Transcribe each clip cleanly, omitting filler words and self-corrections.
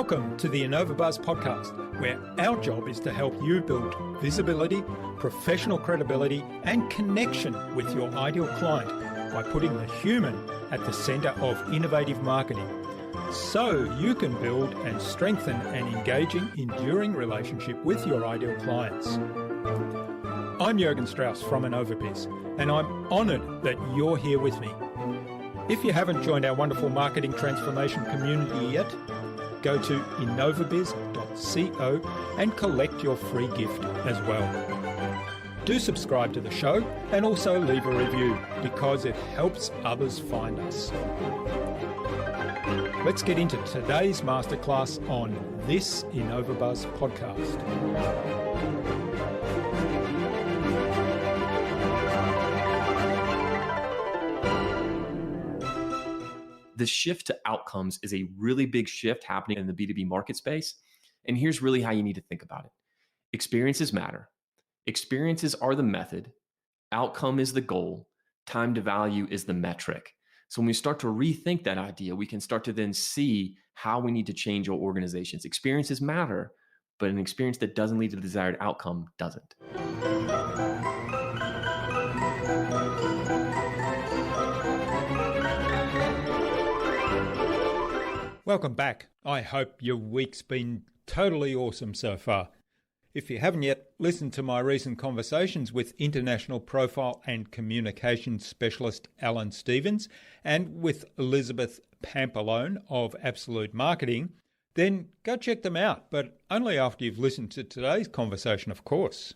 Welcome to the InnovaBuzz podcast, where our job is to help you build visibility, professional credibility, and connection with your ideal client by putting the human at the centre of innovative marketing, so you can build and strengthen an engaging, enduring relationship with your ideal clients. I'm Jürgen Strauss from InnovaBuzz, and I'm honoured that you're here with me. If you haven't joined our wonderful marketing transformation community yet, go to innovabiz.co and collect your free gift as well. Do subscribe to the show and also leave a review because it helps others find us. Let's get into today's masterclass on this InnovaBuzz podcast. The shift to outcomes is a really big shift happening in the B2B market space. And here's really how you need to think about it. Experiences matter. Experiences are the method. Outcome is the goal. Time to value is the metric. So when we start to rethink that idea, we can start to then see how we need to change our organizations. Experiences matter, but an experience that doesn't lead to the desired outcome doesn't. Welcome back. I hope your week's been totally awesome so far. If you haven't yet, listen to my recent conversations with international profile and communications specialist Alan Stevens and with Elizabeth Pampalone of Absolute Marketing, then go check them out, but only after you've listened to today's conversation, of course.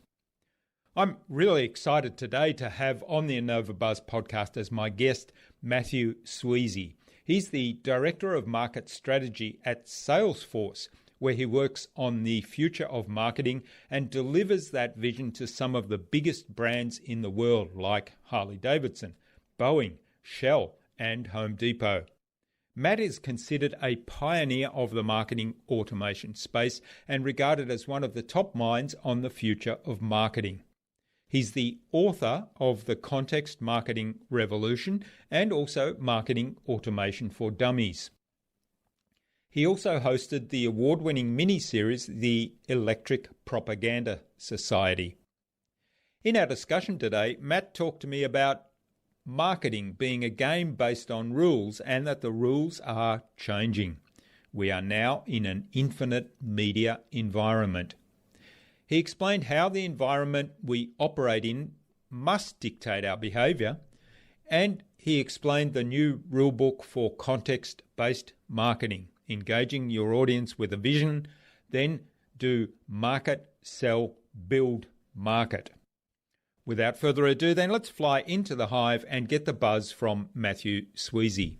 I'm really excited today to have on the InnovaBuzz podcast as my guest, Mathew Sweezey. He's the Director of Market Strategy at Salesforce, where he works on the future of marketing and delivers that vision to some of the biggest brands in the world like Harley Davidson, Boeing, Shell, and Home Depot. Matt is considered a pioneer of the marketing automation space and regarded as one of the top minds on the future of marketing. He's the author of The Context Marketing Revolution and also Marketing Automation for Dummies. He also hosted the award-winning mini-series, The Electric Propaganda Society. In our discussion today, Matt talked to me about marketing being a game based on rules and that the rules are changing. We are now in an infinite media environment. He explained how the environment we operate in must dictate our behaviour, and he explained the new rulebook for context-based marketing, engaging your audience with a vision, then do market, sell, build, market. Without further ado, then let's fly into the hive and get the buzz from Mathew Sweezey.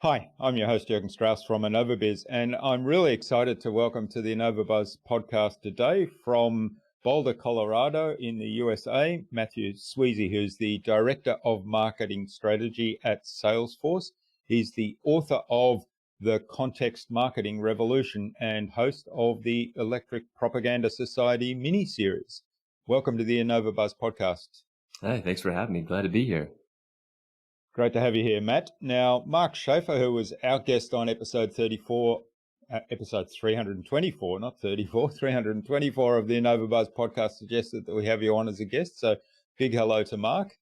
Hi, I'm your host, Jürgen Strauss from InnovaBuzz, and I'm really excited to welcome to the InnovaBuzz podcast today from Boulder, Colorado in the USA, Mathew Sweezey, who's the Director of Marketing Strategy at Salesforce. He's the author of The Context Marketing Revolution and host of the Electric Propaganda Society mini-series. Welcome to the InnovaBuzz podcast. Hey, thanks for having me. Glad to be here. Great to have you here, Matt. Now, Mark Schaefer, who was our guest on episode 34, episode 324, not 34, 324 of the InnovaBuzz podcast, suggested that we have you on as a guest. So big hello to Mark.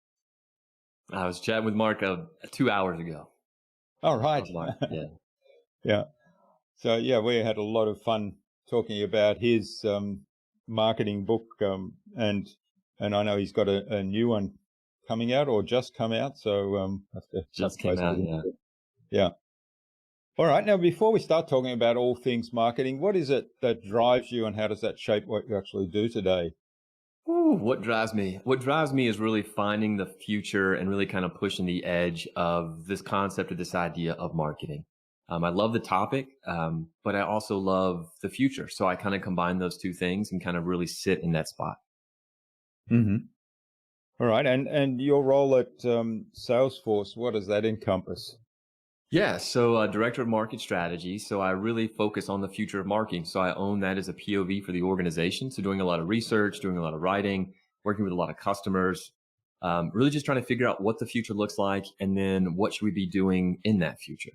I was chatting with Mark 2 hours ago. All right. Yeah. Yeah. So, yeah, we had a lot of fun talking about his marketing book, and I know he's got a new one coming out or just come out, so have to just came out. Yeah. All right. Now, before we start talking about all things marketing, what is it that drives you, and how does that shape what you actually do today? Ooh, what drives me? What drives me is really finding the future and really kind of pushing the edge of this concept or this idea of marketing. I love the topic, but I also love the future. So I kind of combine those two things and kind of really sit in that spot. Mm-hmm. All right. And your role at Salesforce, what does that encompass? Yeah. So Director of Market Strategy. So I really focus on the future of marketing. So I own that as a POV for the organization. So doing a lot of research, doing a lot of writing, working with a lot of customers, Really just trying to figure out what the future looks like and then what should we be doing in that future.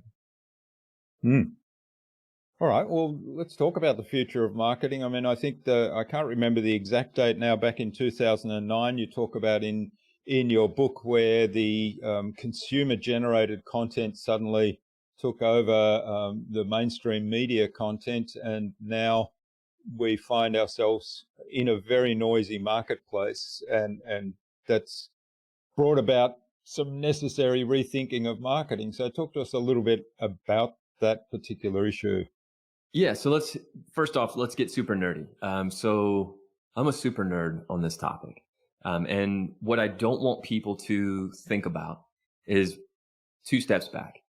All right. Well, let's talk about the future of marketing. I mean, I think I can't remember the exact date now. Back in 2009, you talk about in your book where the consumer-generated content suddenly took over the mainstream media content, and now we find ourselves in a very noisy marketplace, and that's brought about some necessary rethinking of marketing. So talk to us a little bit about that particular issue. Yeah, so let's get super nerdy. So I'm a super nerd on this topic. And what I don't want people to think about is 2 steps back.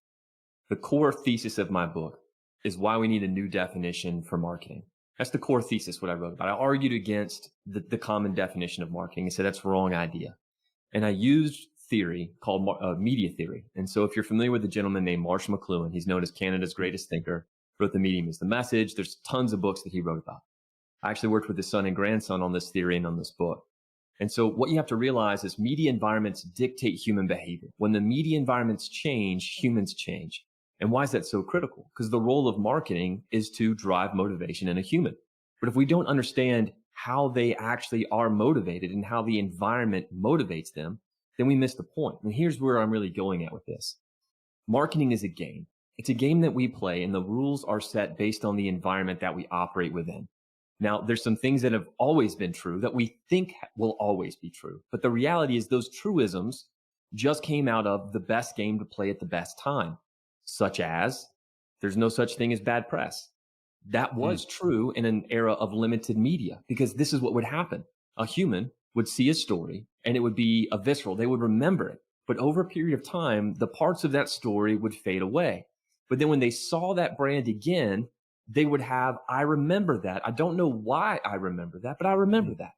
The core thesis of my book is why we need a new definition for marketing. That's the core thesis, what I wrote about. I argued against the common definition of marketing and said that's the wrong idea. And I used theory called media theory. And so if you're familiar with a gentleman named Marshall McLuhan, he's known as Canada's greatest thinker, wrote The Medium is the Message. There's tons of books that he wrote about. I actually worked with his son and grandson on this theory and on this book. And so what you have to realize is media environments dictate human behavior. When the media environments change, humans change. And why is that so critical? Because the role of marketing is to drive motivation in a human. But if we don't understand how they actually are motivated and how the environment motivates them, then we miss the point. And here's where I'm really going at with this. Marketing is a game. It's a game that we play, and the rules are set based on the environment that we operate within. Now, there's some things that have always been true that we think will always be true. But the reality is those truisms just came out of the best game to play at the best time, such as there's no such thing as bad press. That was true in an era of limited media, because this is what would happen. A human would see a story and it would be a visceral. They would remember it. But over a period of time, the parts of that story would fade away. But then when they saw that brand again, they would have, I remember that. I don't know why I remember that, but I remember that.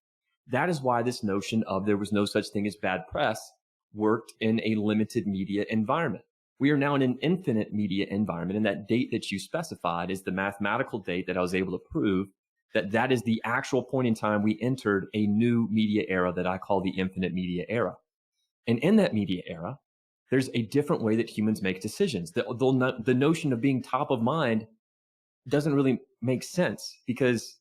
That is why this notion of there was no such thing as bad press worked in a limited media environment. We are now in an infinite media environment, and that date that you specified is the mathematical date that I was able to prove that is the actual point in time we entered a new media era that I call the infinite media era. And in that media era, there's a different way that humans make decisions. The notion of being top of mind doesn't really make sense because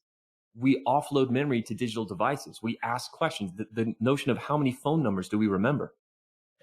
we offload memory to digital devices. We ask questions. The notion of how many phone numbers do we remember?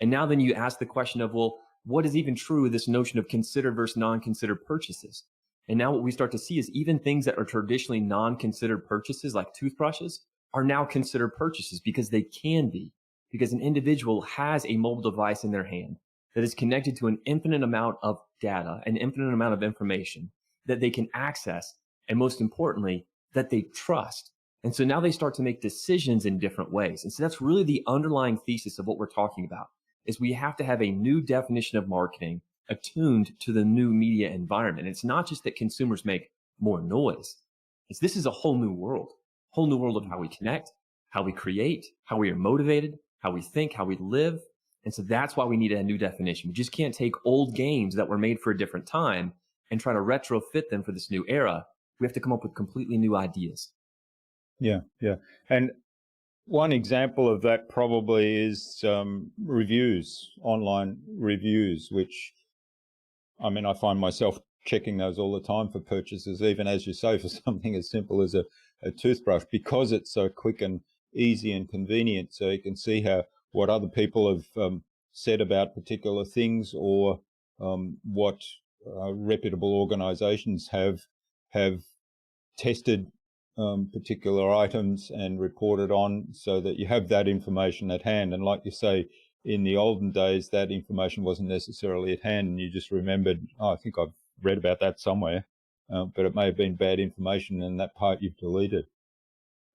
And now then you ask the question of, well, what is even true of this notion of considered versus non-considered purchases? And now what we start to see is even things that are traditionally non-considered purchases, like toothbrushes, are now considered purchases because they can be. Because an individual has a mobile device in their hand that is connected to an infinite amount of data, an infinite amount of information that they can access, and most importantly, that they trust. And so now they start to make decisions in different ways. And so that's really the underlying thesis of what we're talking about, is we have to have a new definition of marketing attuned to the new media environment. It's not just that consumers make more noise. This is a whole new world of how we connect, how we create, how we are motivated, how we think, how we live. And so that's why we need a new definition. We just can't take old games that were made for a different time and try to retrofit them for this new era. We have to come up with completely new ideas. Yeah. And one example of that probably is reviews, online reviews, which, I mean, I find myself checking those all the time for purchases, even as you say, for something as simple as a toothbrush, because it's so quick and easy and convenient. So you can see what other people have said about particular things, or what reputable organizations have tested particular items and reported on, so that you have that information at hand. And like you say, in the olden days, that information wasn't necessarily at hand, and you just remembered, oh, I think I've read about that somewhere, but it may have been bad information, and that part you've deleted.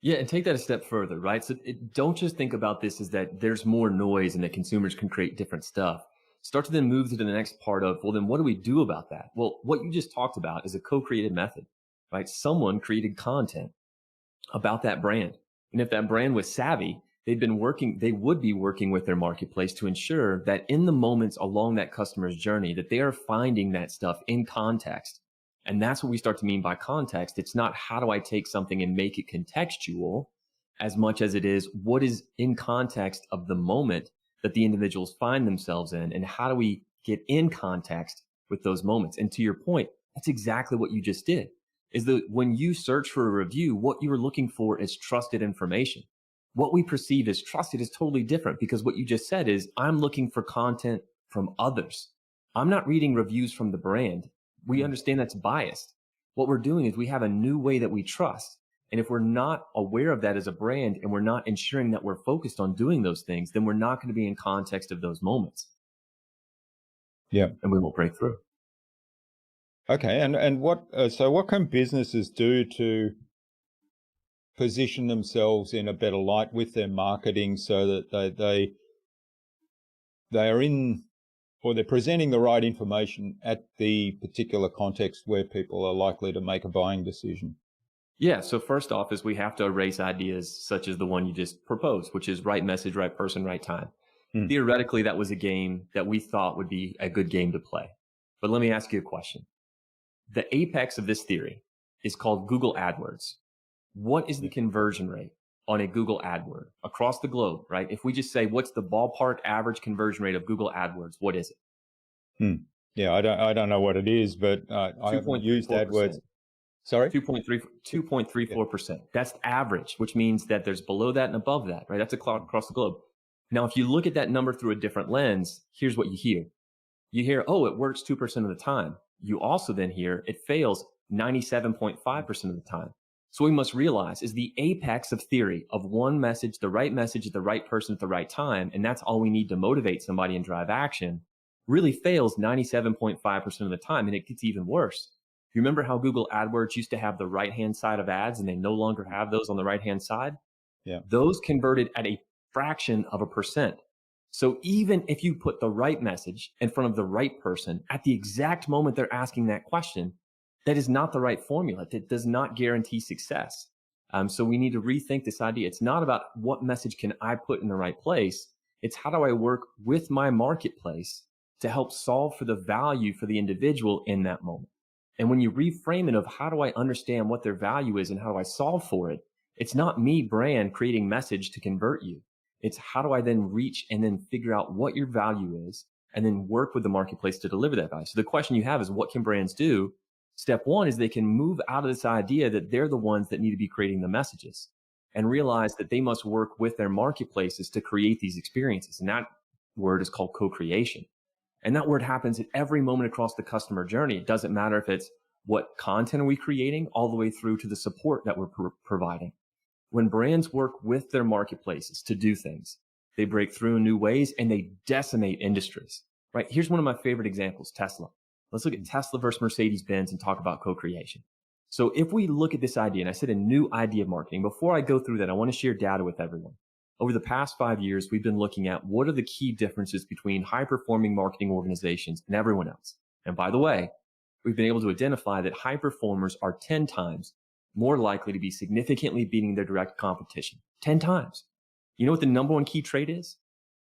Yeah, and take that a step further, right? So don't just think about this as that there's more noise and that consumers can create different stuff. Start to then move to the next part of, well, then what do we do about that? Well, what you just talked about is a co-created method, right? Someone created content about that brand. And if that brand was savvy, they would be working with their marketplace to ensure that in the moments along that customer's journey, that they are finding that stuff in context. And that's what we start to mean by context. It's not how do I take something and make it contextual, as much as it is what is in context of the moment that the individuals find themselves in, and how do we get in context with those moments. And to your point, that's exactly what you just did, is that when you search for a review, what you were looking for is trusted information. What we perceive as trusted is totally different, because what you just said is, I'm looking for content from others. I'm not reading reviews from the brand. We understand that's biased. What we're doing is we have a new way that we trust. And if we're not aware of that as a brand, and we're not ensuring that we're focused on doing those things, then we're not going to be in context of those moments. Yeah. And we will break through. Okay. And what can businesses do to position themselves in a better light with their marketing, so that they are in, or they're presenting the right information at the particular context where people are likely to make a buying decision? Yeah. So first off is we have to erase ideas such as the one you just proposed, which is right message, right person, right time. Theoretically, that was a game that we thought would be a good game to play. But let me ask you a question. The apex of this theory is called Google AdWords. What is the conversion rate on a Google AdWord across the globe, right? If we just say, what's the ballpark average conversion rate of Google AdWords? What is it? Yeah, I don't know what it is, but I haven't used AdWords. Sorry? 2.34%. That's the average, which means that there's below that and above that, right? That's across the globe. Now, if you look at that number through a different lens, here's what you hear. You hear, oh, it works 2% of the time. You also then hear it fails 97.5% of the time. So we must realize is the apex of theory of one message, the right message at the right person at the right time, and that's all we need to motivate somebody and drive action, really fails 97.5% of the time, and it gets even worse. You remember how Google AdWords used to have the right-hand side of ads, and they no longer have those on the right-hand side? Yeah. Those converted at a fraction of a percent. So even if you put the right message in front of the right person at the exact moment they're asking that question, that is not the right formula. That does not guarantee success. So we need to rethink this idea. It's not about what message can I put in the right place. It's how do I work with my marketplace to help solve for the value for the individual in that moment. And when you reframe it of how do I understand what their value is and how do I solve for it, it's not me, brand, creating message to convert you. It's how do I then reach and then figure out what your value is and then work with the marketplace to deliver that value. So the question you have is, what can brands do? Step one is they can move out of this idea that they're the ones that need to be creating the messages and realize that they must work with their marketplaces to create these experiences. And that word is called co-creation. And that word happens at every moment across the customer journey. It doesn't matter if it's what content are we creating all the way through to the support that we're providing. When brands work with their marketplaces to do things, they break through in new ways and they decimate industries, right? Here's one of my favorite examples, Tesla. Let's look at Tesla versus Mercedes-Benz and talk about co-creation. So if we look at this idea, and I said a new idea of marketing, before I go through that, I want to share data with everyone. Over the past 5 years, we've been looking at what are the key differences between high-performing marketing organizations and everyone else. And by the way, we've been able to identify that high performers are 10 times more likely to be significantly beating their direct competition. 10 times. You know what the number one key trait is?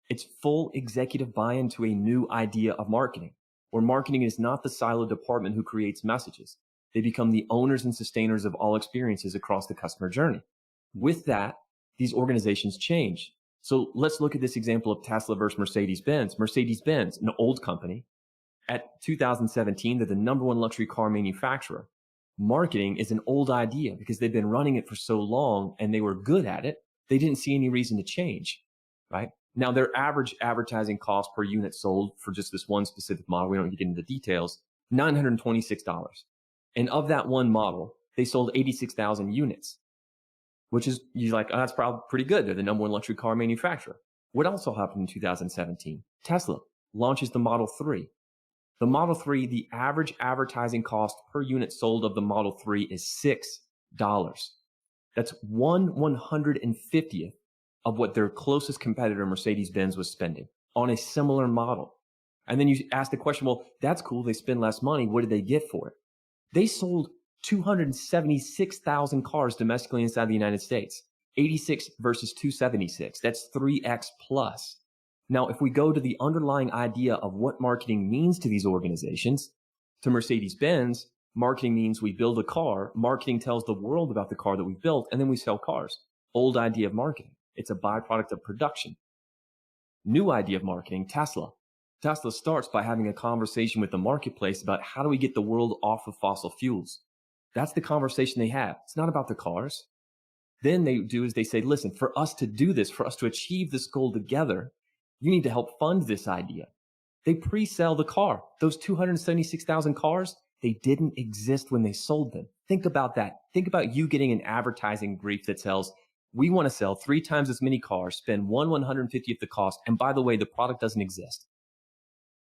It's full executive buy-in to a new idea of marketing, where marketing is not the siloed department who creates messages. They become the owners and sustainers of all experiences across the customer journey. With that, these organizations change. So let's look at this example of Tesla versus Mercedes-Benz. Mercedes-Benz, an old company, at 2017, they're the number one luxury car manufacturer. Marketing is an old idea because they've been running it for so long and they were good at it. They didn't see any reason to change, right? Now, their average advertising cost per unit sold for just this one specific model, we don't get into the details, $926. And of that one model, they sold 86,000 units, which is, you're like, oh, that's probably pretty good. They're the number one luxury car manufacturer. What also happened in 2017? Tesla launches the Model 3. The Model 3, the average advertising cost per unit sold of the Model 3 is $6. That's 1/150th of what their closest competitor, Mercedes-Benz, was spending on a similar model. And then you ask the question, well, that's cool. They spend less money. What did they get for it? They sold 276,000 cars domestically inside the United States. 86 versus 276. That's 3x plus. Now, if we go to the underlying idea of what marketing means to these organizations, to Mercedes-Benz, marketing means we build a car, marketing tells the world about the car that we built, and then we sell cars. Old idea of marketing. It's a byproduct of production. New idea of marketing, Tesla. Tesla starts by having a conversation with the marketplace about how do we get the world off of fossil fuels. That's the conversation they have. It's not about the cars. Then they do is they say, listen, for us to do this, for us to achieve this goal together, you need to help fund this idea. They pre-sell the car. Those 276,000 cars, they didn't exist when they sold them. Think about that. Think about you getting an advertising brief that tells, we want to sell 3 times as many cars, spend 150th the cost. And by the way, the product doesn't exist.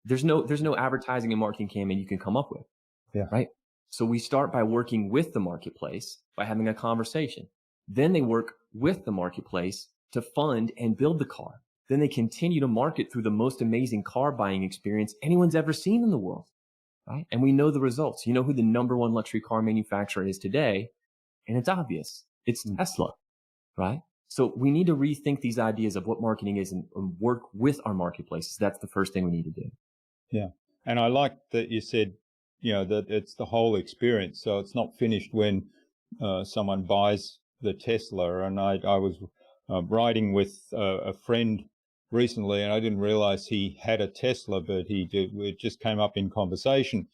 There's no advertising and marketing campaign you can come up with. Yeah. Right. So we start by working with the marketplace by having a conversation. Then they work with the marketplace to fund and build the car. Then they continue to market through the most amazing car buying experience anyone's ever seen in the world. Right. And we know the results. You know who the number 1 luxury car manufacturer is today? And it's obvious. It's Tesla. Right. So we need to rethink these ideas of what marketing is and work with our marketplaces. That's the first thing we need to do. Yeah. And I like that you said, that it's the whole experience. So it's not finished when someone buys the Tesla. And I was riding with a friend recently, and I didn't realize he had a Tesla, but it just came up in conversation.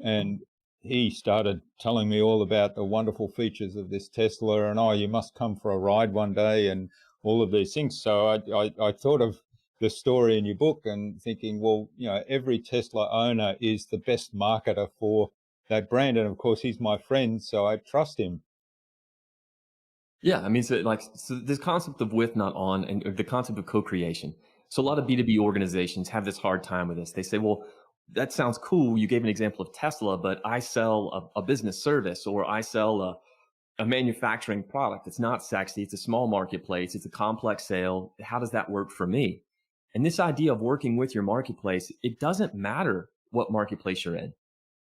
And he started telling me all about the wonderful features of this Tesla and, you must come for a ride one day and all of these things. So I thought of the story in your book and thinking, well, every Tesla owner is the best marketer for that brand. And of course, he's my friend, so I trust him. Yeah. I mean, so this concept of with, not on, and the concept of co-creation. So a lot of B2B organizations have this hard time with this. They say, well, that sounds cool. You gave an example of Tesla, but I sell a business service, or I sell a manufacturing product. It's not sexy. It's a small marketplace. It's a complex sale. How does that work for me? And this idea of working with your marketplace, it doesn't matter what marketplace you're in.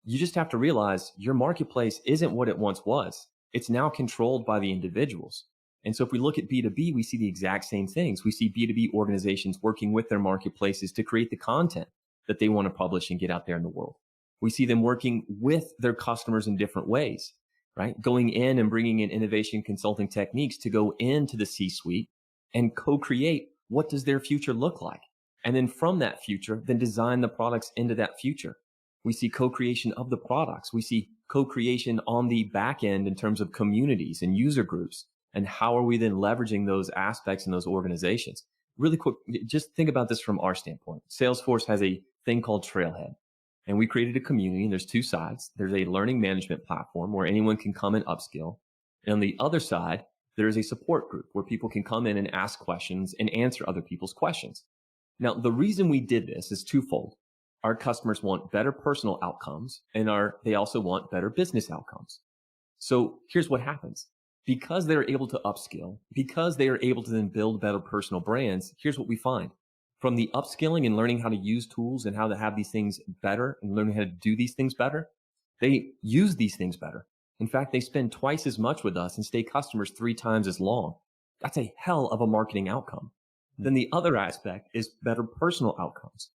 You just have to realize your marketplace isn't what it once was. It's now controlled by the individuals. And so if we look at B2B, we see the exact same things. We see B2B organizations working with their marketplaces to create the content that they want to publish and get out there in the world. We see them working with their customers in different ways, right? Going in and bringing in innovation consulting techniques to go into the C-suite and co-create what does their future look like? And then from that future, then design the products into that future. We see co-creation of the products. We see co-creation on the back end in terms of communities and user groups. And how are we then leveraging those aspects in those organizations? Really quick, just think about this from our standpoint. Salesforce has a thing called Trailhead. And we created a community, and there's 2 sides. There's a learning management platform where anyone can come and upskill. And on the other side, there's a support group where people can come in and ask questions and answer other people's questions. Now, the reason we did this is twofold. Our customers want better personal outcomes, and they also want better business outcomes. So here's what happens. Because they're able to upskill, because they are able to then build better personal brands, here's what we find. From the upskilling and learning how to use tools and how to have these things better and learning how to do these things better, they use these things better. In fact, they spend twice as much with us and stay customers 3 times as long. That's a hell of a marketing outcome. Then the other aspect is better personal outcomes.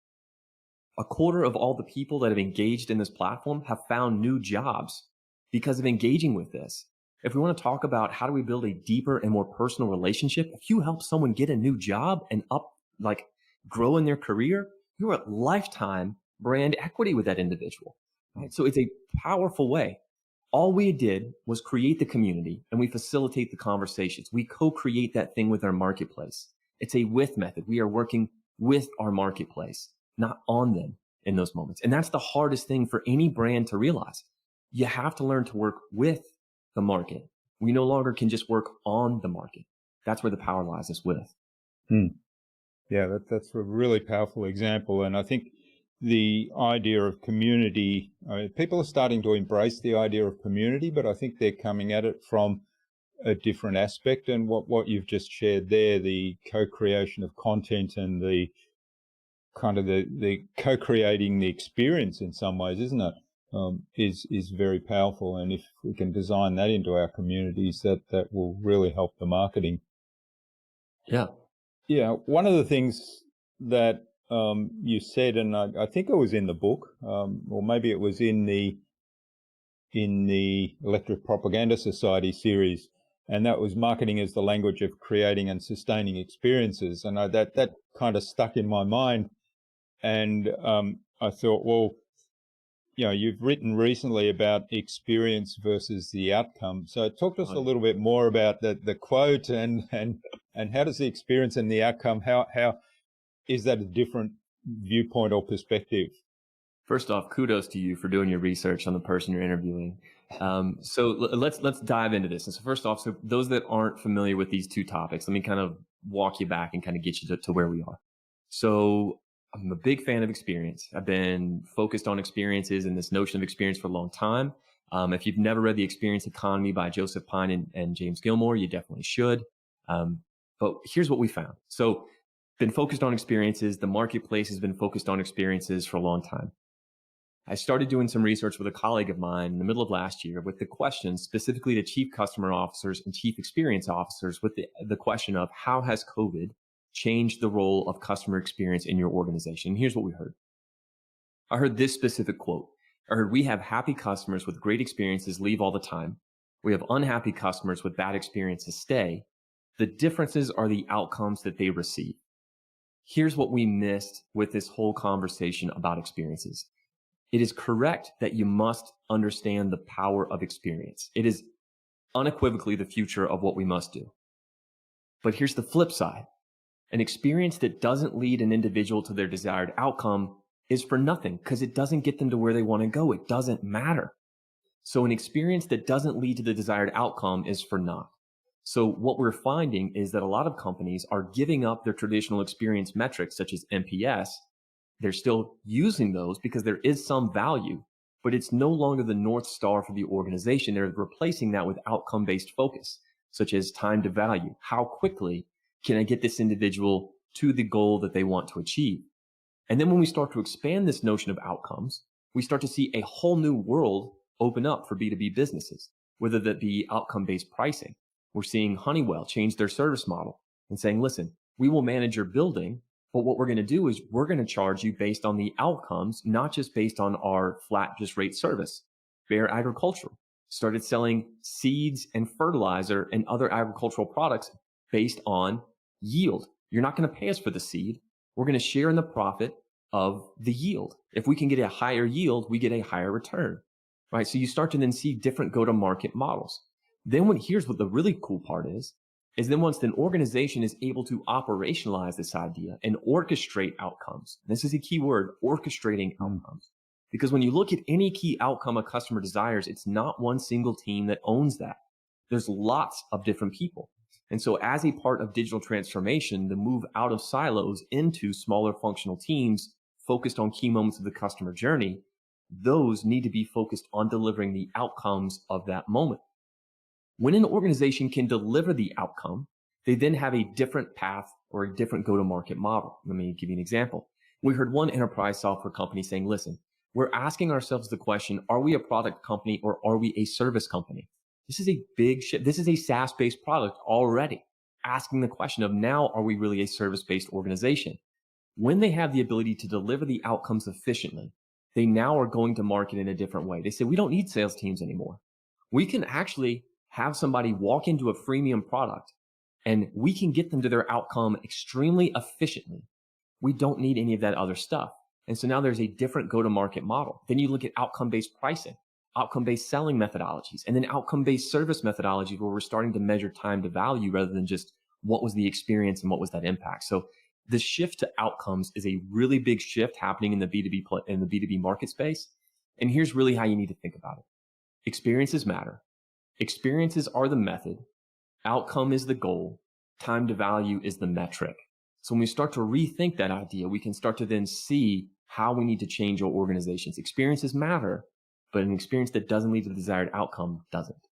1/4 of all the people that have engaged in this platform have found new jobs because of engaging with this. If we want to talk about how do we build a deeper and more personal relationship, if you help someone get a new job and grow in their career, you're at lifetime brand equity with that individual. Right? So it's a powerful way. All we did was create the community and we facilitate the conversations. We co-create that thing with our marketplace. It's a with method. We are working with our marketplace, not on them in those moments. And that's the hardest thing for any brand to realize. You have to learn to work with the market. We no longer can just work on the market. That's where the power lies, is with. Yeah, that's a really powerful example. And I think the idea of community, people are starting to embrace the idea of community, but I think they're coming at it from a different aspect. And what you've just shared there, the co-creation of content and the kind of the co-creating the experience in some ways, isn't it? Is very powerful. And if we can design that into our communities, that will really help the marketing. Yeah. Yeah. One of the things that you said, and I think it was in the book, or maybe it was in the Electric Propaganda Society series, and that was marketing as the language of creating and sustaining experiences. And that kind of stuck in my mind. And I thought, well, you've written recently about experience versus the outcome. So talk to us a little bit more about the quote and how does the experience and the outcome, how is that a different viewpoint or perspective? First off, kudos to you for doing your research on the person you're interviewing. So let's dive into this. And so first off, so those that aren't familiar with these two topics, let me kind of walk you back and kind of get you to where we are. So I'm a big fan of experience. I've been focused on experiences and this notion of experience for a long time. If you've never read The Experience Economy by Joseph Pine and James Gilmore, you definitely should. But here's what we found. So been focused on experiences. The marketplace has been focused on experiences for a long time. I started doing some research with a colleague of mine in the middle of last year with the question specifically to chief customer officers and chief experience officers with the question of how has COVID changed the role of customer experience in your organization? And here's what we heard. I heard this specific quote. I heard, we have happy customers with great experiences leave all the time. We have unhappy customers with bad experiences stay. The differences are the outcomes that they receive. Here's what we missed with this whole conversation about experiences. It is correct that you must understand the power of experience. It is unequivocally the future of what we must do. But here's the flip side. An experience that doesn't lead an individual to their desired outcome is for nothing because it doesn't get them to where they want to go. It doesn't matter. So an experience that doesn't lead to the desired outcome is for naught. So what we're finding is that a lot of companies are giving up their traditional experience metrics such as NPS. They're still using those because there is some value, but it's no longer the North Star for the organization. They're replacing that with outcome-based focus, such as time to value. How quickly can I get this individual to the goal that they want to achieve? And then when we start to expand this notion of outcomes, we start to see a whole new world open up for B2B businesses, whether that be outcome-based pricing. We're seeing Honeywell change their service model and saying, listen, we will manage your building, but what we're going to do is we're going to charge you based on the outcomes, not just based on our flat just rate service. Bayer Agricultural started selling seeds and fertilizer and other agricultural products based on yield. You're not going to pay us for the seed. We're going to share in the profit of the yield. If we can get a higher yield, we get a higher return, right? So you start to then see different go-to-market models. Then here's what the really cool part is then once an organization is able to operationalize this idea and orchestrate outcomes, this is a key word, orchestrating outcomes. Because when you look at any key outcome a customer desires, it's not one single team that owns that. There's lots of different people. And so as a part of digital transformation, the move out of silos into smaller functional teams focused on key moments of the customer journey, those need to be focused on delivering the outcomes of that moment. When an organization can deliver the outcome, they then have a different path or a different go-to-market model. Let me give you an example. We heard one enterprise software company saying, listen, we're asking ourselves the question, are we a product company or are we a service company? This is a big shift. This is a SaaS-based product already. Asking the question of now, are we really a service-based organization? When they have the ability to deliver the outcomes efficiently, they now are going to market in a different way. They say, we don't need sales teams anymore. We can actually have somebody walk into a freemium product and we can get them to their outcome extremely efficiently. We don't need any of that other stuff. And so now there's a different go-to-market model. Then you look at outcome-based pricing, outcome-based selling methodologies, and then outcome-based service methodologies where we're starting to measure time to value rather than just what was the experience and what was that impact. So the shift to outcomes is a really big shift happening in the B2B market space. And here's really how you need to think about it. Experiences matter. Experiences are the method. Outcome is the goal. Time to value is the metric. So when we start to rethink that idea, we can start to then see how we need to change our organizations. Experiences matter, but an experience that doesn't lead to the desired outcome doesn't.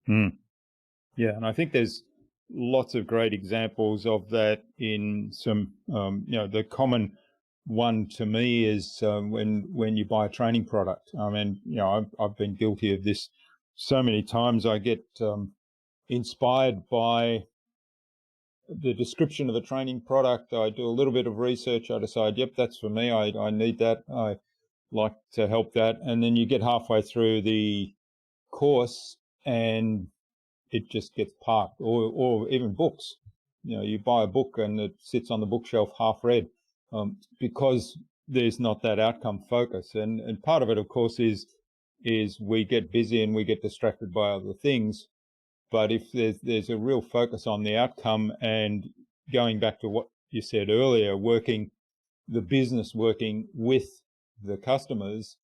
Yeah, and I think there's lots of great examples of that in some, the common one to me is when you buy a training product. I mean, I've been guilty of this so many times. I get inspired by the description of the training product. I do a little bit of research. I decide, yep, that's for me. I need that. I like to help that. And then you get halfway through the course and it just gets parked, or even books. You buy a book and it sits on the bookshelf half read, because there's not that outcome focus. And part of it, of course, is we get busy and we get distracted by other things. But if there's a real focus on the outcome, and going back to what you said earlier, the business working with the customers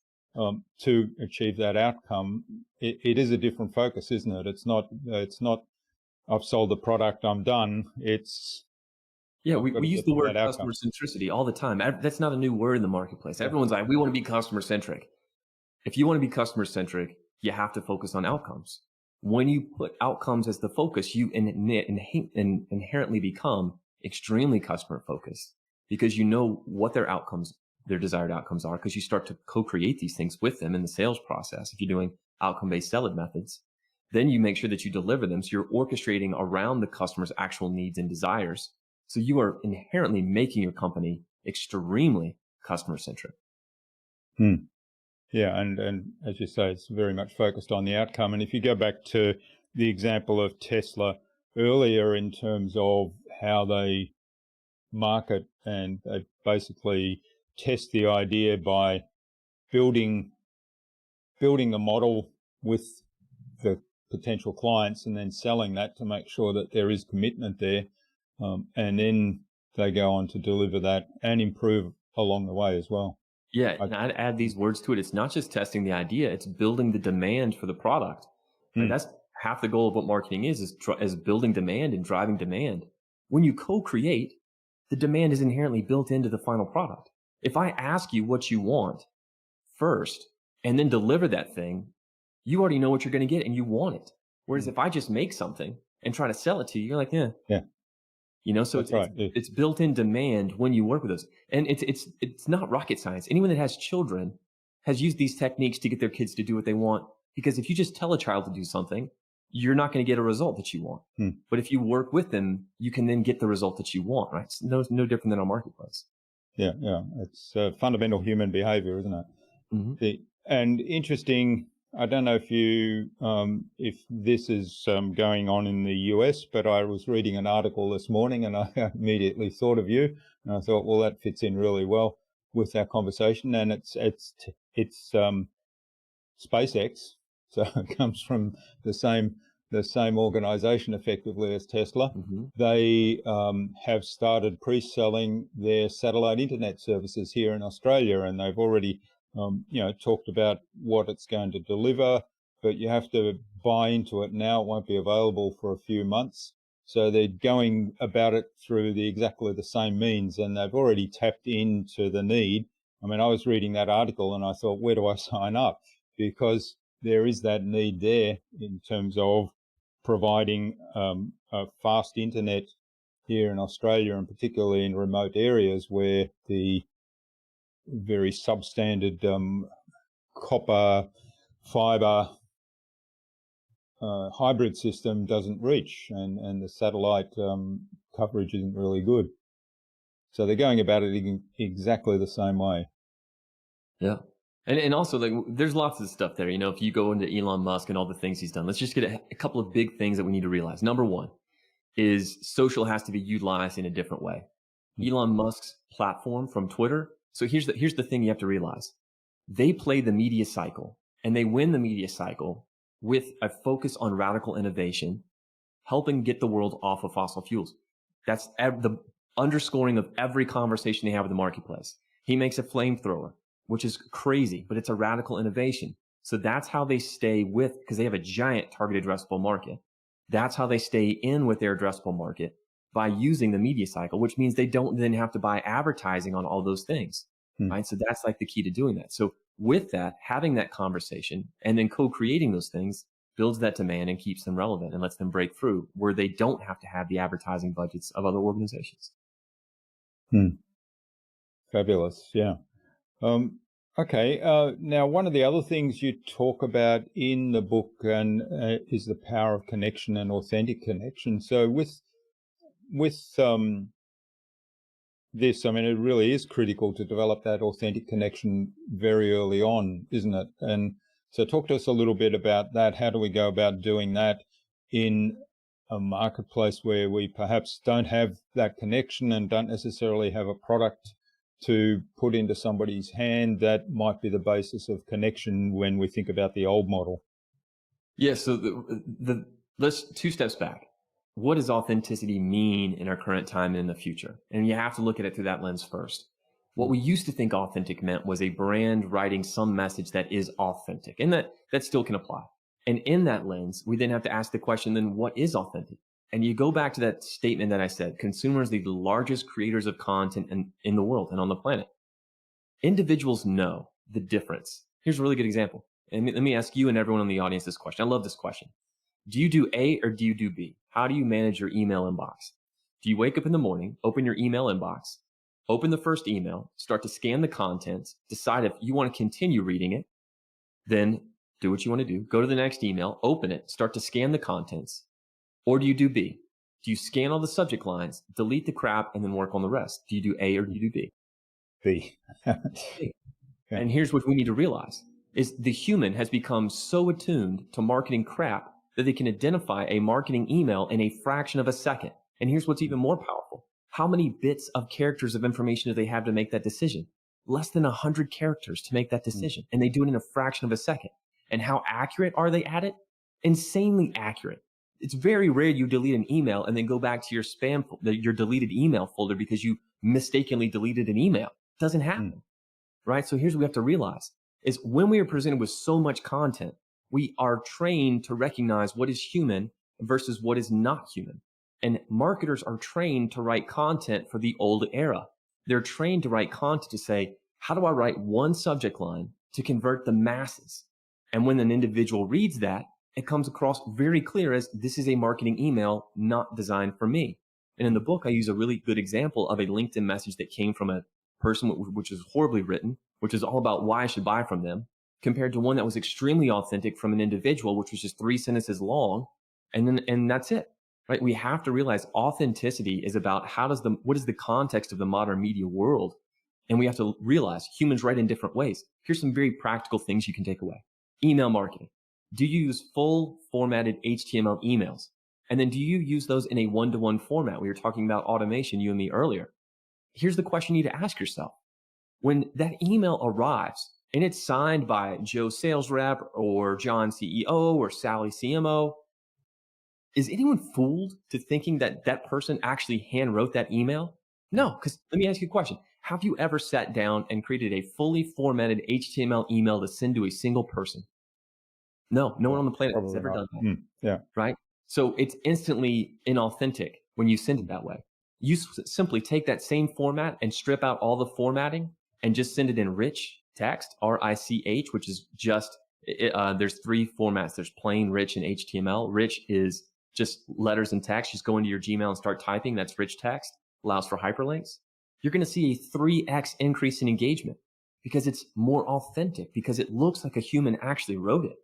to achieve that outcome, it is a different focus, isn't it? It's not I've sold the product, I'm done. It's we use the word customer centricity all the time. That's not a new word in the marketplace. Everyone's like, we want to be customer centric. If you want to be customer centric, you have to focus on outcomes. When you put outcomes as the focus, you inherently become extremely customer focused, because you know what their desired outcomes are, because you start to co-create these things with them in the sales process. If you're doing outcome-based selling methods, then you make sure that you deliver them. So you're orchestrating around the customer's actual needs and desires. So you are inherently making your company extremely customer centric. Yeah, and as you say, it's very much focused on the outcome. And if you go back to the example of Tesla earlier, in terms of how they market, and they basically test the idea by building a model with the potential clients and then selling that to make sure that there is commitment there. And then they go on to deliver that and improve along the way as well. Yeah, and I'd add these words to it. It's not just testing the idea, it's building the demand for the product. Right? That's half the goal of what marketing is building demand and driving demand. When you co-create, the demand is inherently built into the final product. If I ask you what you want first and then deliver that thing, you already know what you're going to get and you want it. Whereas if I just make something and try to sell it to you, you're like, yeah. So it's built-in demand when you work with us. And it's not rocket science. Anyone that has children has used these techniques to get their kids to do what they want. Because if you just tell a child to do something, you're not going to get a result that you want. But if you work with them, you can then get the result that you want, right? It's no different than our marketplace. Yeah. It's fundamental human behavior, isn't it? And interesting, I don't know if this is going on in the US, but I was reading an article this morning and I immediately thought of you, and I thought, well, that fits in really well with our conversation. And it's SpaceX, so it comes from the same organization effectively as Tesla. They have started pre-selling their satellite internet services here in Australia, and they've already talked about what it's going to deliver, but you have to buy into it now. It won't be available for a few months. So they're going about it through exactly the same means, and they've already tapped into the need. I mean, I was reading that article and I thought, where do I sign up? Because there is that need there in terms of providing a fast internet here in Australia, and particularly in remote areas where the very substandard copper fiber hybrid system doesn't reach, and the satellite coverage isn't really good. So they're going about it in exactly the same way. Yeah. And also, like, there's lots of stuff there. If you go into Elon Musk and all the things he's done, let's just get a couple of big things that we need to realize. Number one is social has to be utilized in a different way. Elon Musk's platform from Twitter. So here's the thing you have to realize. They play the media cycle, and they win the media cycle with a focus on radical innovation, helping get the world off of fossil fuels. That's the underscoring of every conversation they have with the marketplace. He makes a flamethrower, which is crazy, but it's a radical innovation. So that's how they stay because they have a giant target addressable market. That's how they stay in with their addressable market, by using the media cycle, which means they don't then have to buy advertising on all those things, right? So that's like the key to doing that. So with that, having that conversation and then co-creating those things builds that demand and keeps them relevant and lets them break through where they don't have to have the advertising budgets of other organizations. Fabulous. Yeah. Okay. Now, one of the other things you talk about in the book is the power of connection and authentic connection. So with this, I mean, it really is critical to develop that authentic connection very early on, isn't it? And so talk to us a little bit about that. How do we go about doing that? in a marketplace where we perhaps don't have that connection and don't necessarily have a product to put into somebody's hand that might be the basis of connection when we think about the old model? Yeah, so let's 2 steps back. What does authenticity mean in our current time and in the future? And you have to look at it through that lens first. What we used to think authentic meant was a brand writing some message that is authentic, and that still can apply. And in that lens, we then have to ask the question, then what is authentic? And you go back to that statement that I said, consumers are the largest creators of content in the world and on the planet. Individuals know the difference. Here's a really good example. And let me ask you and everyone in the audience this question. I love this question. Do you do A or do you do B? How do you manage your email inbox? Do you wake up in the morning, open your email inbox, open the first email, start to scan the contents, decide if you want to continue reading it, then do what you want to do, go to the next email, open it, start to scan the contents? Or do you do B? Do you scan all the subject lines, delete the crap, and then work on the rest? Do you do A or do you do B? B. B. And here's what we need to realize is the human has become so attuned to marketing crap that they can identify a marketing email in a fraction of a second. And here's what's even more powerful. How many bits of characters of information do they have to make that decision? Less than 100 characters to make that decision. And they do it in a fraction of a second. And how accurate are they at it? Insanely accurate. It's very rare you delete an email and then go back to your your deleted email folder because you mistakenly deleted an email. It doesn't happen, right? So here's what we have to realize is when we are presented with so much content, we are trained to recognize what is human versus what is not human. And marketers are trained to write content for the old era. They're trained to write content to say, how do I write one subject line to convert the masses? And when an individual reads that, it comes across very clear as this is a marketing email not designed for me. And in the book, I use a really good example of a LinkedIn message that came from a person which is horribly written, which is all about why I should buy from them, compared to one that was extremely authentic from an individual, which was just 3 sentences long. And that's it, right? We have to realize authenticity is about what is the context of the modern media world? And we have to realize humans write in different ways. Here's some very practical things you can take away. Email marketing. Do you use full formatted HTML emails? And then do you use those in a one-to-one format? We were talking about automation, you and me earlier. Here's the question you need to ask yourself. When that email arrives and it's signed by Joe sales rep or John CEO or Sally CMO, is anyone fooled to thinking that that person actually hand wrote that email? No, because let me ask you a question. Have you ever sat down and created a fully formatted HTML email to send to a single person? No, no one on the planet has ever done that. Yeah. Right? So it's instantly inauthentic when you send it that way. You simply take that same format and strip out all the formatting and just send it in rich text, RICH, which is just, there's 3 formats. There's plain, rich, and HTML. Rich is just letters and text. Just go into your Gmail and start typing. That's rich text, allows for hyperlinks. You're going to see a 3x increase in engagement because it's more authentic, because it looks like a human actually wrote it.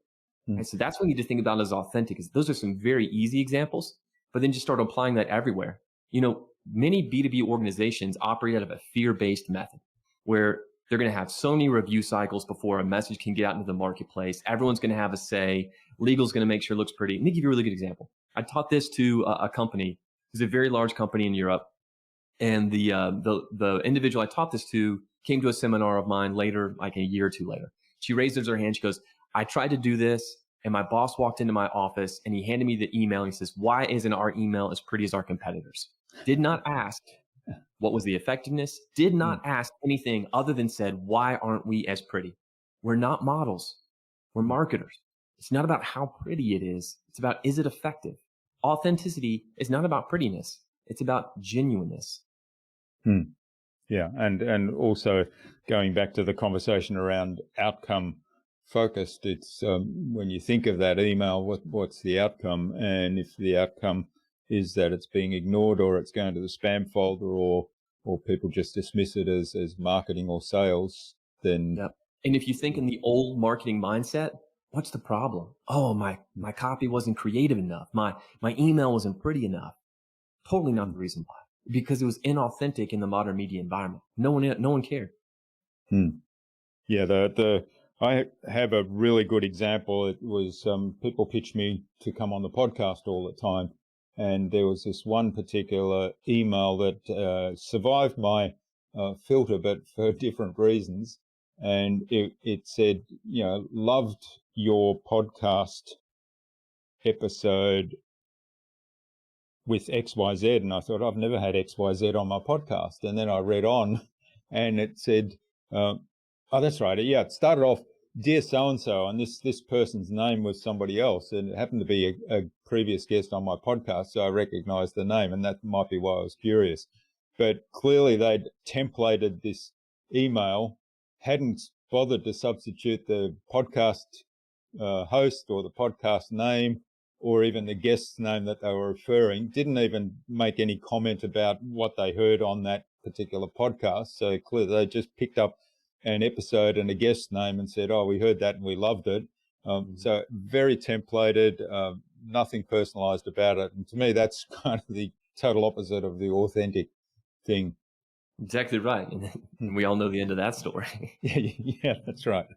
And so that's what you need to think about as authentic. Is those are some very easy examples, but then just start applying that everywhere. You know, many B2B organizations operate out of a fear-based method where they're going to have so many review cycles before a message can get out into the marketplace. Everyone's going to have a say. Legal's going to make sure it looks pretty. Let me give you a really good example. I taught this to a company. It's a very large company in Europe. And the individual I taught this to came to a seminar of mine later, like a year or two later. She raises her hand. She goes, I tried to do this, and my boss walked into my office, and he handed me the email. And he says, why isn't our email as pretty as our competitors? Did not ask what was the effectiveness, did not ask anything other than said, why aren't we as pretty? We're not models. We're marketers. It's not about how pretty it is. It's about, is it effective? Authenticity is not about prettiness. It's about genuineness. Yeah. And also going back to the conversation around outcome focused, it's when you think of that email, what's the outcome? And if the outcome is that it's being ignored or it's going to the spam folder or people just dismiss it as marketing or sales, then... Yep. And if you think in the old marketing mindset, what's the problem? Oh, my copy wasn't creative enough. My email wasn't pretty enough. Totally not the reason why. Because it was inauthentic in the modern media environment. No one cared. Yeah, I have a really good example. It was people pitch me to come on the podcast all the time. And there was this one particular email that survived my filter, but for different reasons. And it said, loved your podcast episode with XYZ. And I thought, I've never had XYZ on my podcast. And then I read on and it said, oh, that's right. Yeah, it started off, dear so-and-so, and this person's name was somebody else. And it happened to be a previous guest on my podcast, so I recognized the name, and that might be why I was curious. But clearly they'd templated this email, hadn't bothered to substitute the podcast host or the podcast name or even the guest's name that they were referring, didn't even make any comment about what they heard on that particular podcast. So clearly they just picked up an episode and a guest name and said, oh, we heard that and we loved it. So very templated, nothing personalized about it. And to me, that's kind of the total opposite of the authentic thing. Exactly right. And we all know the end of that story. Yeah, that's right.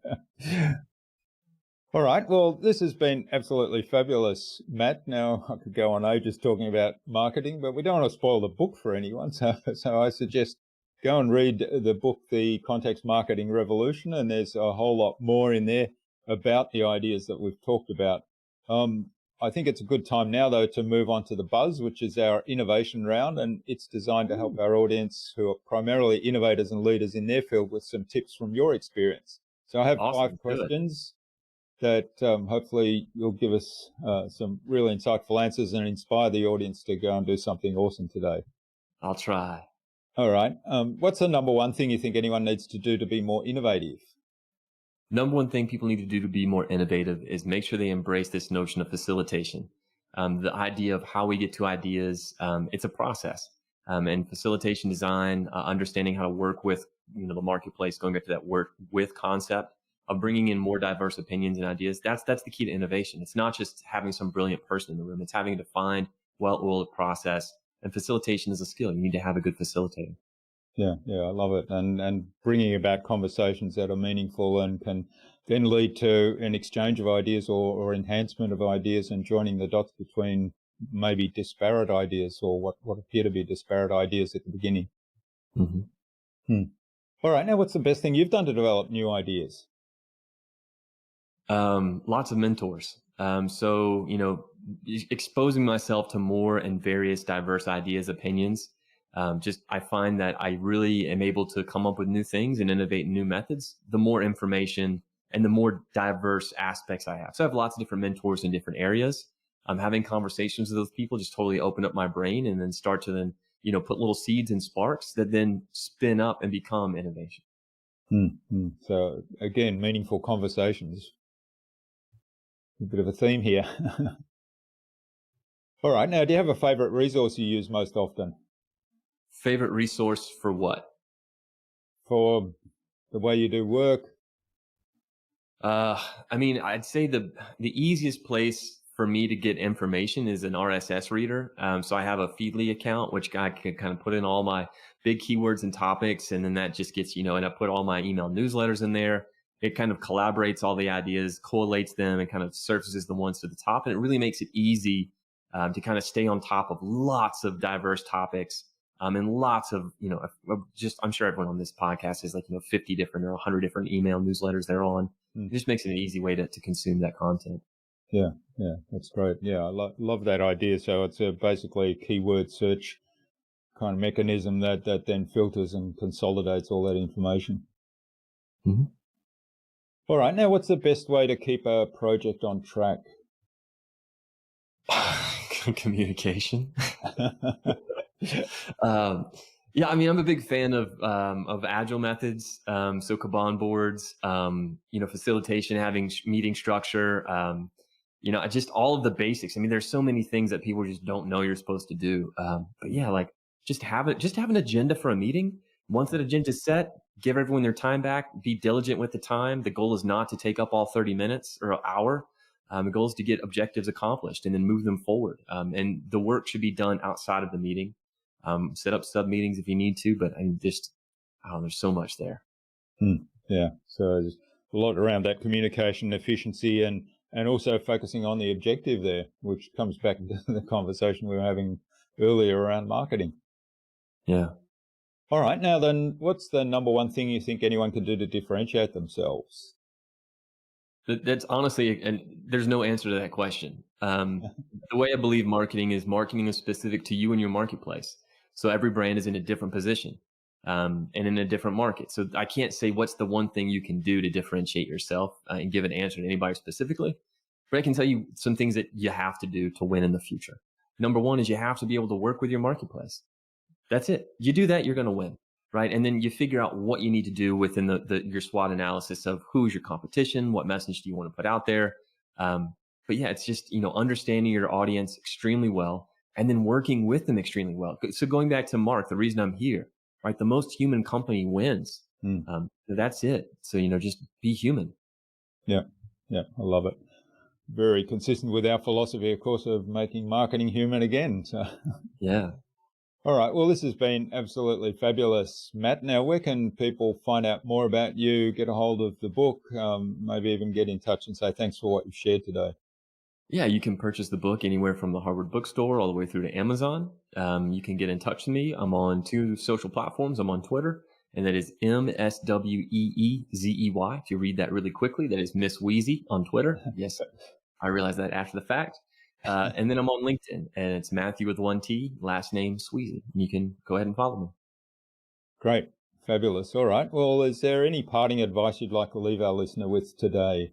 All right. Well, this has been absolutely fabulous, Matt. Now, I could go on ages talking about marketing, but we don't want to spoil the book for anyone. So I suggest go and read the book, The Context Marketing Revolution, and there's a whole lot more in there about the ideas that we've talked about. I think it's a good time now, though, to move on to the Buzz, which is our innovation round, and it's designed to help our audience who are primarily innovators and leaders in their field with some tips from your experience. So I have Awesome. 5 questions that hopefully you'll give us some really insightful answers and inspire the audience to go and do something awesome today. I'll try. All right. What's the number one thing you think anyone needs to do to be more innovative? Number one thing people need to do to be more innovative is make sure they embrace this notion of facilitation. The idea of how we get to ideas, it's a process. And facilitation design, understanding how to work with the marketplace, going back to that work with concept of bringing in more diverse opinions and ideas. That's the key to innovation. It's not just having some brilliant person in the room. It's having a defined, well-oiled process. And facilitation is a skill. You need to have a good facilitator. Yeah, I love it. And bringing about conversations that are meaningful and can then lead to an exchange of ideas or enhancement of ideas and joining the dots between maybe disparate ideas or what appear to be disparate ideas at the beginning. Mm-hmm. All right. Now, what's the best thing you've done to develop new ideas? Lots of mentors. So, exposing myself to more and various diverse ideas, opinions. I find that I really am able to come up with new things and innovate new methods, the more information and the more diverse aspects I have. So I have lots of different mentors in different areas. Having conversations with those people just totally open up my brain and then start to put little seeds and sparks that then spin up and become innovation. Mm-hmm. So again, meaningful conversations. A bit of a theme here. All right. Now, do you have a favorite resource you use most often? Favorite resource for what? For the way you do work. I'd say the easiest place for me to get information is an RSS reader. So I have a Feedly account, which I can kind of put in all my big keywords and topics. And then that just gets, and I put all my email newsletters in there. It kind of collaborates all the ideas, collates them, and kind of surfaces the ones to the top. And it really makes it easy to kind of stay on top of lots of diverse topics and lots of, I'm sure everyone on this podcast has 50 different or 100 different email newsletters they're on. It just makes it an easy way to consume that content. Yeah, that's great. Yeah, I love that idea. So it's basically a keyword search kind of mechanism that then filters and consolidates all that information. Mm-hmm. All right. Now, what's the best way to keep a project on track? Communication. I'm a big fan of agile methods. So Kanban boards, facilitation, having meeting structure, just all of the basics. There's so many things that people just don't know you're supposed to do. Just have an agenda for a meeting. Once that agenda is set, give everyone their time back, be diligent with the time. The goal is not to take up all 30 minutes or an hour. The goal is to get objectives accomplished and then move them forward. And the work should be done outside of the meeting. Set up sub meetings if you need to, but there's so much there. Yeah. So there's a lot around that communication efficiency and also focusing on the objective there, which comes back to the conversation we were having earlier around marketing. Yeah. All right. Now then, what's the number one thing you think anyone can do to differentiate themselves? That's honestly, and there's no answer to that question. The way I believe marketing is specific to you and your marketplace. So every brand is in a different position and in a different market. So I can't say what's the one thing you can do to differentiate yourself and give an answer to anybody specifically. But I can tell you some things that you have to do to win in the future. Number one is you have to be able to work with your marketplace. That's it. You do that, you're going to win. Right. And then you figure out what you need to do within your SWOT analysis of who's your competition, what message do you want to put out there. But yeah, it's just, understanding your audience extremely well and then working with them extremely well. So going back to Mark, the reason I'm here, right? The most human company wins. That's it. So, just be human. Yeah. Yeah. I love it. Very consistent with our philosophy, of course, of making marketing human again. So yeah. All right. Well, this has been absolutely fabulous, Matt. Now, where can people find out more about you, get a hold of the book, maybe even get in touch and say thanks for what you've shared today? Yeah, you can purchase the book anywhere from the Harvard Bookstore all the way through to Amazon. You can get in touch with me. I'm on 2 social platforms. I'm on Twitter, and that is MSWEEZEY. If you read that really quickly, that is Miss Sweezey on Twitter. Yes, I realized that after the fact. And then I'm on LinkedIn, and it's Mathew with 1 T, last name Sweezey. You can go ahead and follow me. Great. Fabulous. All right. Well, is there any parting advice you'd like to leave our listener with today?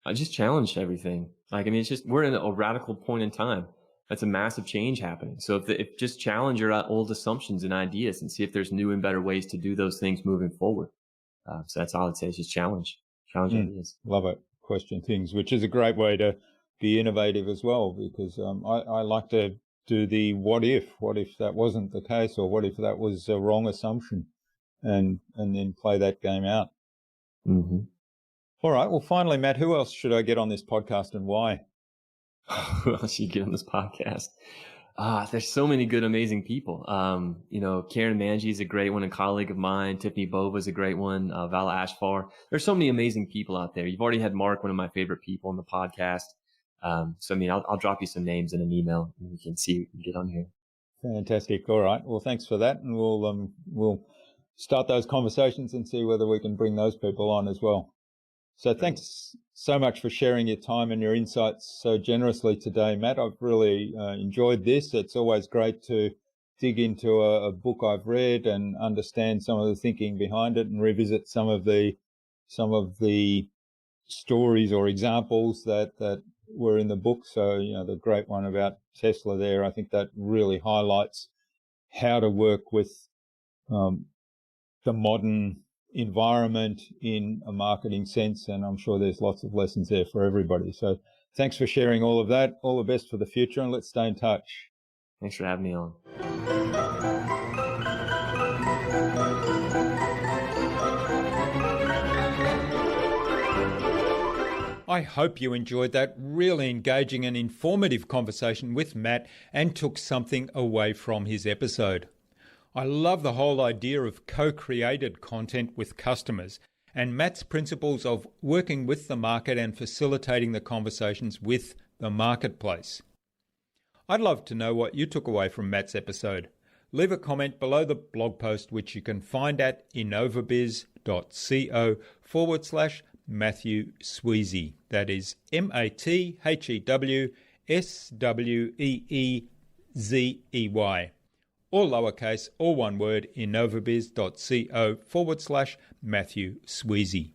I just challenge everything. It's just, we're in a radical point in time. That's a massive change happening. So if just challenge your old assumptions and ideas and see if there's new and better ways to do those things moving forward. So that's all I'd say is just challenge ideas. Love it. Question things, which is a great way to be innovative as well, because I like to do the what if that wasn't the case, or what if that was a wrong assumption, and then play that game out. Mm-hmm. All right. Well, finally, Matt, who else should I get on this podcast and why? Who else should you get on this podcast? There's so many good, amazing people. Karen Manji is a great one, a colleague of mine. Tiffany Bova is a great one. Vala Ashfar. There's so many amazing people out there. You've already had Mark, one of my favorite people, on the podcast. I'll drop you some names in an email and you can see who can get on here. Fantastic. All right. Well, thanks for that. And we'll start those conversations and see whether we can bring those people on as well. So thanks so much for sharing your time and your insights so generously today, Matt. I've really enjoyed this. It's always great to dig into a book I've read and understand some of the thinking behind it and revisit some of the stories or examples that were in the book. So, the great one about Tesla there, I think that really highlights how to work with the modern environment in a marketing sense, and I'm sure there's lots of lessons there for everybody. So thanks for sharing all of that. All the best for the future, and let's stay in touch. Thanks for having me on. I hope you enjoyed that really engaging and informative conversation with Matt and took something away from his episode. I love the whole idea of co-created content with customers and Matt's principles of working with the market and facilitating the conversations with the marketplace. I'd love to know what you took away from Matt's episode. Leave a comment below the blog post, which you can find at innovabiz.co/Mathew Sweezey. That is MathewSweezey. All lowercase, all one word, innovabiz.co/Mathew Sweezey.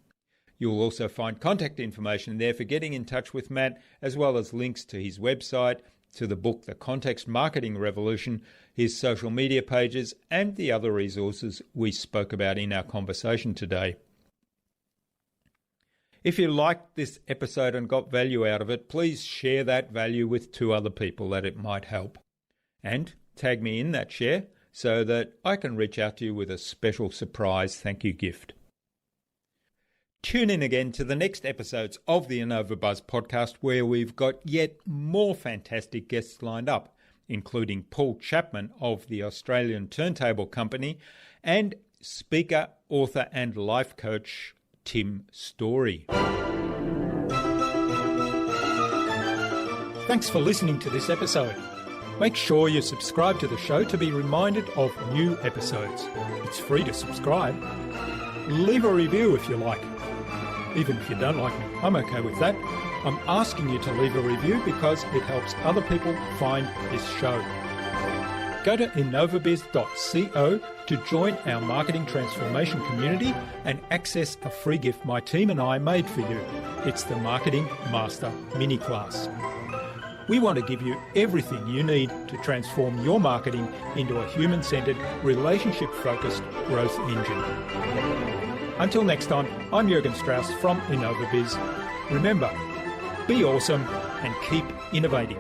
You'll also find contact information there for getting in touch with Matt, as well as links to his website, to the book The Context Marketing Revolution, his social media pages, and the other resources we spoke about in our conversation today. If you liked this episode and got value out of it, please share that value with 2 other people that it might help. And tag me in that share so that I can reach out to you with a special surprise thank you gift. Tune in again to the next episodes of the InnovaBuzz podcast, where we've got yet more fantastic guests lined up, including Paul Chapman of the Australian Turntable Company and speaker, author and life coach Tim Story. Thanks for listening to this episode. Make sure you subscribe to the show to be reminded of new episodes. It's free to subscribe. Leave a review if you like. Even if you don't like me, I'm okay with that. I'm asking you to leave a review because it helps other people find this show. Go to InnovaBuzz.co to join our marketing transformation community and access a free gift my team and I made for you. It's the Marketing Master Mini Class. We want to give you everything you need to transform your marketing into a human-centered, relationship-focused growth engine. Until next time, I'm Jürgen Strauss from InnovaBuzz. Remember, be awesome and keep innovating.